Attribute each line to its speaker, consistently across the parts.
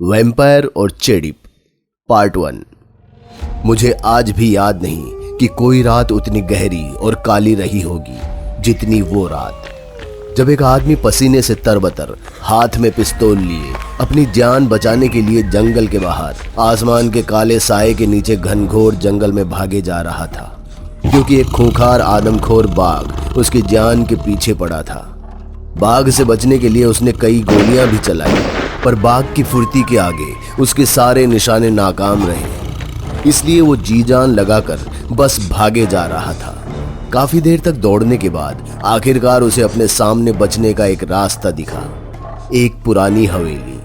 Speaker 1: Vampire और चेडिप part 1। मुझे आज भी याद नहीं कि कोई रात उतनी गहरी और काली रही होगी जितनी वो रात, जब एक आदमी पसीने से तरबतर हाथ में पिस्तौल लिए अपनी जान बचाने के लिए जंगल के बाहर आसमान के काले साए के नीचे घनघोर जंगल में भागे जा रहा था, क्योंकि एक खूंखार आदमखोर बाघ उसकी जान के पीछे पड़ा था। बाघ से बचने के लिए उसने कई गोलियां भी चलाई, पर बाघ की फुर्ती के आगे उसके सारे निशाने नाकाम रहे। इसलिए वो जी जान लगाकर बस भागे जा रहा था। काफी देर तक दौड़ने के बाद आखिरकार उसे अपने सामने बचने का एक रास्ता दिखा, एक पुरानी हवेली।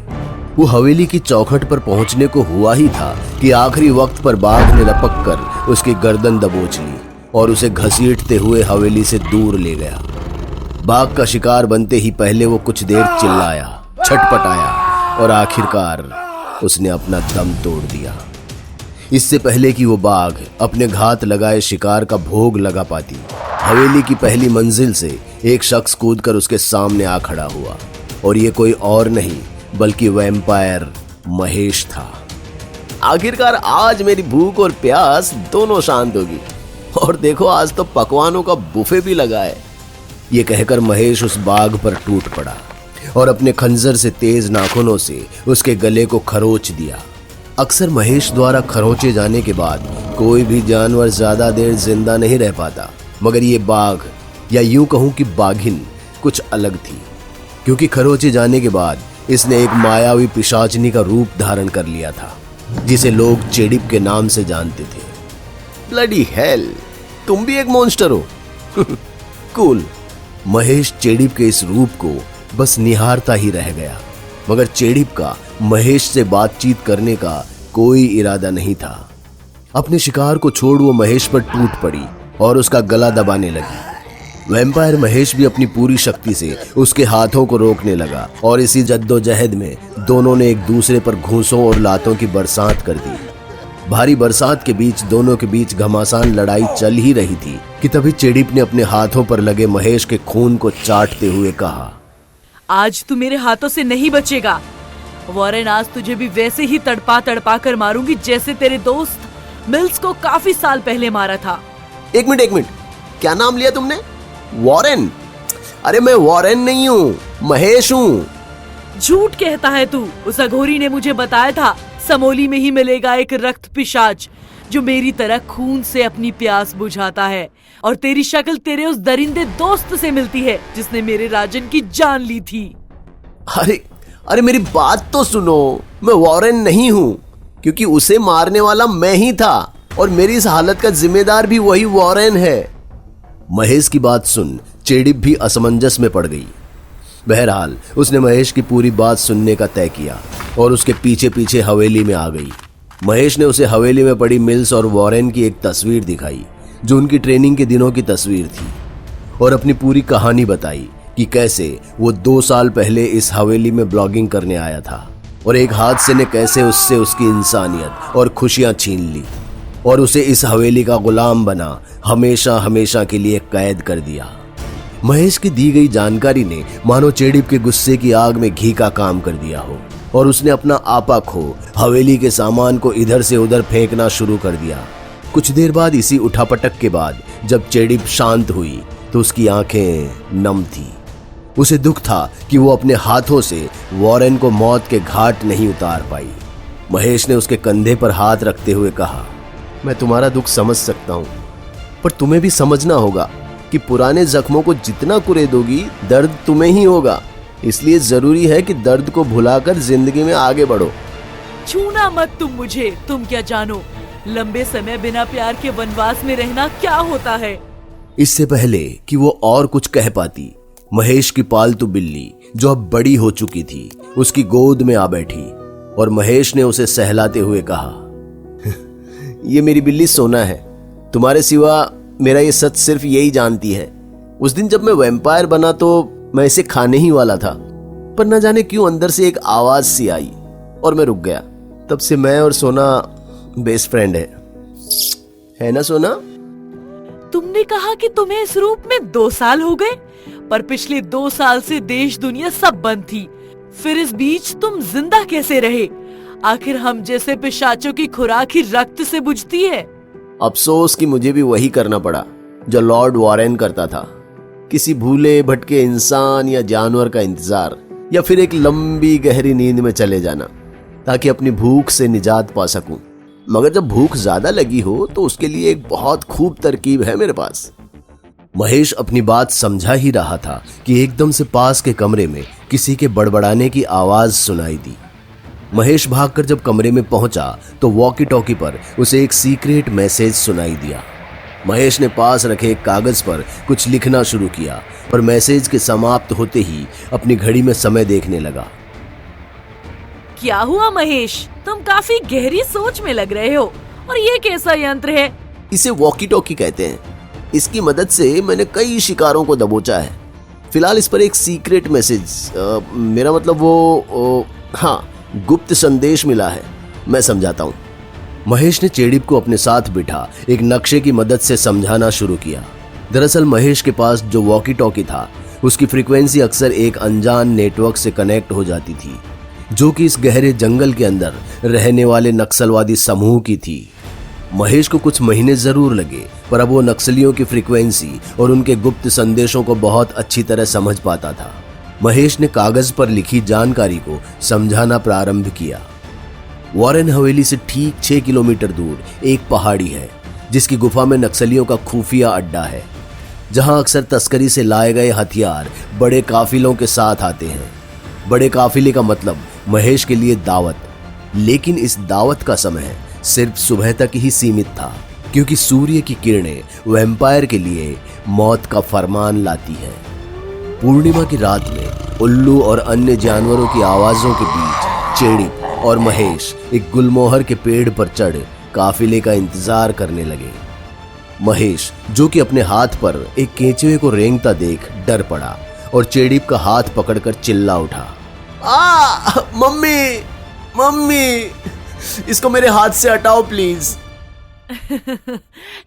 Speaker 1: वो हवेली की चौखट पर पहुंचने को हुआ ही था कि आखिरी वक्त पर बाघ ने लपक कर उसकी गर्दन दबोच ली और उसे घसीटते हुए हवेली से दूर ले गया। बाघ का शिकार बनते ही पहले वो कुछ देर चिल्लाया, छटपटाया और आखिरकार उसने अपना दम तोड़ दिया। इससे पहले कि वो बाघ अपने घात लगाए शिकार का भोग लगा पाती, हवेली की पहली मंजिल से एक शख्स कूदकर उसके सामने आ खड़ा हुआ, और ये कोई और नहीं बल्कि वैम्पायर महेश था। आखिरकार आज मेरी भूख और प्यास दोनों शांत होगी, और देखो आज तो पकवानों का बुफे भी लगा है। ये कहकर महेश उस बाघ पर टूट पड़ा और अपने खंजर से तेज नाखूनों से उसके गले को खरोच दिया। अक्सर महेश द्वारा खरोचे जाने के बाद कोई भी जानवर ज्यादा देर जिंदा नहीं रह पाता, मगर ये बाघ, या यूं कहूं कि बाघिन, कुछ अलग थी, क्योंकि खरोचे जाने के बाद इसने एक मायावी पिशाचनी का रूप धारण कर लिया था, जिसे लोग चेडिप के नाम से जानते थे। ब्लडी हेल, तुम भी एक मॉन्स्टर हो। कूल। महेश चेडिप के इस रूप को बस निहारता ही रह गया, मगर चेडिप का महेश से बातचीत करने का कोई इरादा नहीं था। अपने शिकार को छोड़ वो महेश पर टूट पड़ी और उसका गला दबाने लगी। वैम्पायर महेश भी अपनी पूरी शक्ति से उसके हाथों को रोकने लगा, और इसी जद्दोजहद में दोनों ने एक दूसरे पर घूंसों और लातों की बरसात कर दी। भारी बरसात के बीच दोनों के बीच घमासान लड़ाई चल ही रही थी कि तभी चेडिप ने अपने हाथों पर लगे महेश के खून को चाटते हुए कहा,
Speaker 2: आज तू मेरे हाथों से नहीं बचेगा। वॉरेन, आज तुझे भी वैसे ही तड़पा तड़पा कर मारूंगी जैसे तेरे दोस्त मिल्स को काफी साल पहले मारा था।
Speaker 1: एक मिनट, क्या नाम लिया तुमने? वॉरेन? अरे मैं वॉरेन नहीं हूँ, महेश हूँ।
Speaker 2: झूठ कहता है तू। उस अघोरी ने मुझे बताया था समोली में ही मिलेगा एक रक्त पिशाच जो मेरी तरह खून से अपनी प्यास बुझाता है, और तेरी शक्ल तेरे उस दरिंदे दोस्त से मिलती है जिसने मेरे राजन की जान ली थी।
Speaker 1: अरे मेरी बात तो सुनो। मैं वॉरेन नहीं हूँ, क्योंकि उसे मारने वाला मैं ही था, और मेरी इस हालत का जिम्मेदार भी वही वॉरेन है। महेश की बात सुन चेडिप भी असमंजस में पड़ गई। बहरहाल उसने महेश की पूरी बात सुनने का तय किया और उसके पीछे पीछे हवेली में आ गई। महेश ने उसे हवेली में पड़ी मिल्स और वॉरेन की एक तस्वीर दिखाई, जो उनकी ट्रेनिंग के दिनों की तस्वीर थी, और अपनी पूरी कहानी बताई कि कैसे वो 2 साल पहले इस हवेली में ब्लॉगिंग करने आया था, और एक हादसे ने कैसे उससे उसकी इंसानियत और खुशियां छीन ली और उसे इस हवेली का गुलाम बना हमेशा हमेशा के लिए कैद कर दिया। महेश की दी गई जानकारी ने मानो चेडिप के गुस्से की आग में घी का काम कर दिया हो, और उसने अपना आपा खो हवेली के सामान को इधर से उधर फेंकना शुरू कर दिया। कुछ देर बाद इसी उठापटक के बाद जब चेडिप शांत हुई तो उसकी आंखें नम थी। उसे दुख था कि वो अपने हाथों से वॉरेन को मौत के घाट नहीं उतार पाई। महेश ने उसके कंधे पर हाथ रखते हुए कहा, मैं तुम्हारा दुख समझ सकता हूँ, पर तुम्हें भी समझना होगा कि पुराने जख्मों को जितना कुरेदोगी दर्द तुम्हें ही होगा। इसलिए जरूरी है कि दर्द को भुलाकर जिंदगी में आगे बढ़ो।
Speaker 2: छूना मत तुम मुझे, तुम क्या जानो लंबे समय बिना प्यार के वनवास में रहना क्या होता है।
Speaker 1: इससे पहले कि वो और कुछ कह पाती, महेश की पालतू बिल्ली, जो अब बड़ी हो चुकी थी, उसकी गोद में आ बैठी, और महेश ने उसे सहलाते हुए कहा, ये मेरी बिल्ली सोना है, तुम्हारे सिवा मेरा ये सच सिर्फ यही जानती है। उस दिन जब मैं वैम्पायर बना तो मैं इसे खाने ही वाला था, पर न जाने क्यों अंदर से एक आवाज सी आई और मैं रुक गया। तब से मैं और सोना बेस्ट फ्रेंड है ना सोना?
Speaker 2: तुमने कहा कि तुम्हें इस रूप में 2 साल हो गए, पर पिछले 2 साल से देश दुनिया सब बंद थी। फिर इस बीच तुम जिंदा कैसे रहे? आखिर हम जैसे पिशाचों की खुराक ही रक्त से बुझती है।
Speaker 1: अफसोस कि मुझे भी वही करना पड़ा जो लॉर्ड वॉरेन करता था। किसी भूले भटके इंसान या जानवर का इंतजार, या फिर एक लंबी गहरी नींद में चले जाना ताकि अपनी भूख से निजात पा सकूं। मगर जब भूख ज्यादा लगी हो तो उसके लिए एक बहुत खूब तरकीब है मेरे पास। महेश अपनी बात समझा ही रहा था कि एकदम से पास के कमरे में किसी के बड़बड़ाने की आवाज सुनाई दी। महेश भागकर जब कमरे में पहुंचा तो वॉकी टॉकी पर उसे एक सीक्रेट मैसेज सुनाई दिया। महेश ने पास रखे एक कागज पर कुछ लिखना शुरू किया, पर मैसेज के समाप्त होते ही अपनी घड़ी में समय देखने लगा।
Speaker 2: क्या हुआ महेश, तुम काफी गहरी सोच में लग रहे हो। और ये कैसा यंत्र है?
Speaker 1: इसे वॉकी टॉकी कहते हैं। इसकी मदद से मैंने कई शिकारों को दबोचा है। फिलहाल इस पर एक सीक्रेट मैसेज, मेरा मतलब हाँ, गुप्त संदेश मिला है। मैं समझाता हूँ। महेश ने चेड़िप को अपने साथ बिठा एक नक्शे की मदद से समझाना शुरू किया। दरअसल महेश के पास जो वॉकी टॉकी था उसकी फ्रीक्वेंसी अक्सर एक अनजान नेटवर्क से कनेक्ट हो जाती थी, जो कि इस गहरे जंगल के अंदर रहने वाले नक्सलवादी समूह की थी। महेश को कुछ महीने जरूर लगे, पर अब वो नक्सलियों की फ्रीक्वेंसी और उनके गुप्त संदेशों को बहुत अच्छी तरह समझ पाता था। महेश ने कागज पर लिखी जानकारी को समझाना प्रारंभ किया। वॉरेन हवेली से ठीक 6 किलोमीटर दूर एक पहाड़ी है, जिसकी गुफा में नक्सलियों का खुफिया अड्डा है, जहां अक्सर तस्करी से लाए गए हथियार बड़े काफिलों के साथ आते हैं। बड़े काफिले का मतलब महेश के लिए दावत, लेकिन इस दावत का समय सिर्फ सुबह तक ही सीमित था, क्योंकि सूर्य की किरणें वैम्पायर के लिए मौत का फरमान लाती है। पूर्णिमा की रात में उल्लू और अन्य जानवरों की आवाजों के बीच चेड़िप और महेश एक गुलमोहर के पेड़ पर चढ़ काफिले का इंतजार करने लगे। महेश, जो कि अपने हाथ पर एक केंचुए को रेंगता देख डर पड़ा और चेड़िप का हाथ पकड़कर चिल्ला उठा, मम्मी मम्मी, इसको मेरे हाथ से हटाओ प्लीज।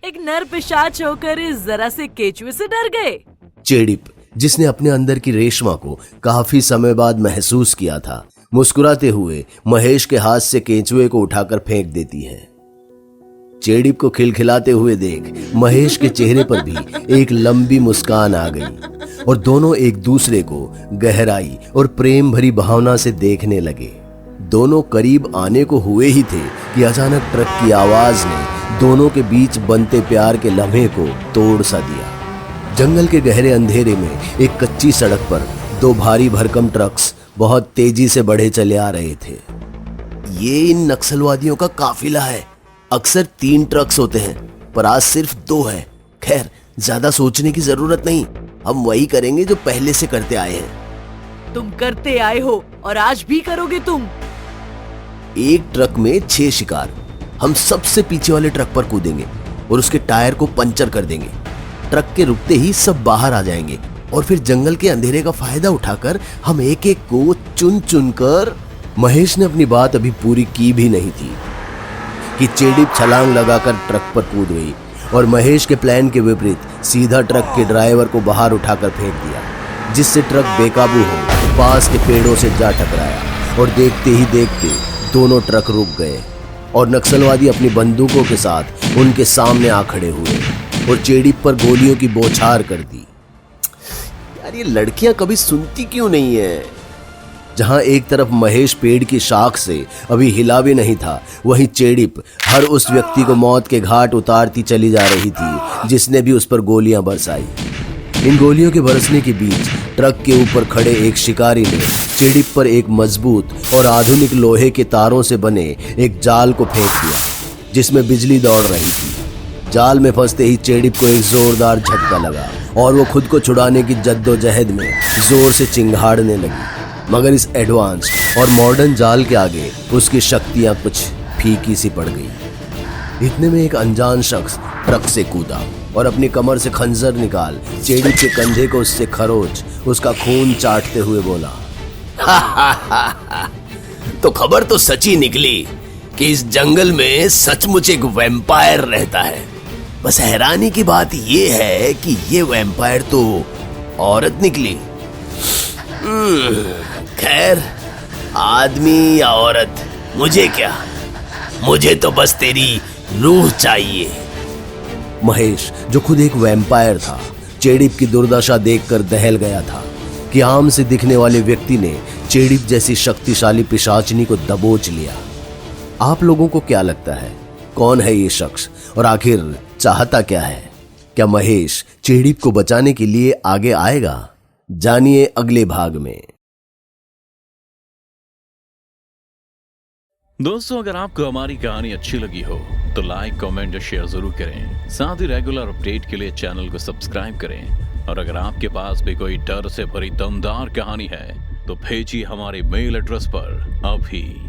Speaker 2: एक नर पिशाच होकर इस जरा से केचुए से डर गए।
Speaker 1: चेड़िप, जिसने अपने अंदर की रेशमा को काफी समय बाद महसूस किया था, मुस्कुराते हुए महेश के हाथ से केंचुए को उठाकर फेंक देती है। चेड़िप को खिलखिलाते हुए देख महेश के चेहरे पर भी एक लंबी मुस्कान आ गई और दोनों एक दूसरे को गहराई और प्रेम भरी भावना से देखने लगे। दोनों करीब आने को हुए ही थे कि अचानक ट्रक की आवाज ने दोनों के बीच बनते प्यार के लम्हे को तोड़ सा दिया। जंगल के गहरे अंधेरे में एक कच्ची सड़क पर दो भारी भरकम ट्रक्स बहुत तेजी से बढ़े चले आ रहे थे। ये इन नक्सलवादियों का काफिला है। अक्सर 3 ट्रक्स होते हैं, पर आज सिर्फ 2 है। खैर, ज्यादा सोचने की जरूरत नहीं, हम वही करेंगे जो पहले से करते आए हैं।
Speaker 2: तुम करते आए हो और आज भी करोगे तुम।
Speaker 1: एक ट्रक में 6 शिकार। हम सबसे पीछे वाले ट्रक पर कूदेंगे और उसके टायर को पंचर कर देंगे। ट्रक के रुकते ही सब बाहर आ जाएंगे और फिर जंगल के अंधेरे का फायदा उठाकर हम एक एक को चुन चुन कर। महेश ने अपनी बात अभी पूरी की भी नहीं थी कि चेड़िप छलांग लगाकर ट्रक पर कूद गई और महेश के प्लान के विपरीत सीधा ट्रक के ड्राइवर को बाहर उठाकर फेंक दिया, जिससे ट्रक बेकाबू हो पास के पेड़ों से जा टकराया और देखते ही देखते दोनों ट्रक रुक गए और नक्सलवादी अपनी बंदूकों के साथ उनके सामने आ खड़े हुए और चेड़िप पर गोलियों की बौछार कर दी। यार, ये लड़कियां कभी सुनती क्यों नहीं है? जहां एक तरफ महेश पेड़ की शाख से अभी हिला भी नहीं था, वहीं चेड़िप हर उस व्यक्ति को मौत के घाट उतारती चली जा रही थी जिसने भी उस पर गोलियां बरसाई। इन गोलियों के बरसने के बीच ट्रक के ऊपर खड़े एक शिकारी ने चेड़िप पर एक मजबूत और आधुनिक लोहे के तारों से बने एक जाल को फेंक दिया, जिसमें बिजली दौड़ रही थी। जाल में फंसते ही चेड़िप को एक जोरदार झटका लगा और वो खुद को छुड़ाने की जद्दोजहद में जोर से चिंगाड़ने लगी। मगर इस एडवांस और मॉडर्न जाल के आगे उसकी शक्तियां कुछ फीकी सी पड़ गई। इतने में एक अनजान शख्स ट्रक से कूदा और अपनी कमर से खंजर निकाल चेड़िप के कंधे को उससे खरोच उसका खून चाटते हुए बोला, तो खबर तो सच्ची निकली कि इस जंगल में सचमुच एक वैम्पायर रहता है। बस हैरानी की बात यह है कि ये वैम्पायर तो औरत निकली। खैर, आदमी या औरत मुझे क्या, मुझे तो बस तेरी रूह चाहिए। महेश, जो खुद एक वैम्पायर था, चेडिप की दुर्दशा देखकर दहल गया था कि आम से दिखने वाले व्यक्ति ने चेडिप जैसी शक्तिशाली पिशाचिनी को दबोच लिया। आप लोगों को क्या लगता है, कौन है ये शख्स और आखिर चाहता क्या है? क्या महेश चेडिप को बचाने के लिए आगे आएगा? जानिए अगले भाग में।
Speaker 3: दोस्तों, अगर आपको हमारी कहानी अच्छी लगी हो तो लाइक, कमेंट और शेयर जरूर करें। साथ ही रेगुलर अपडेट के लिए चैनल को सब्सक्राइब करें। और अगर आपके पास भी कोई डर से भरी दमदार कहानी है तो भेजिए हमारे मेल एड्रेस पर अभी।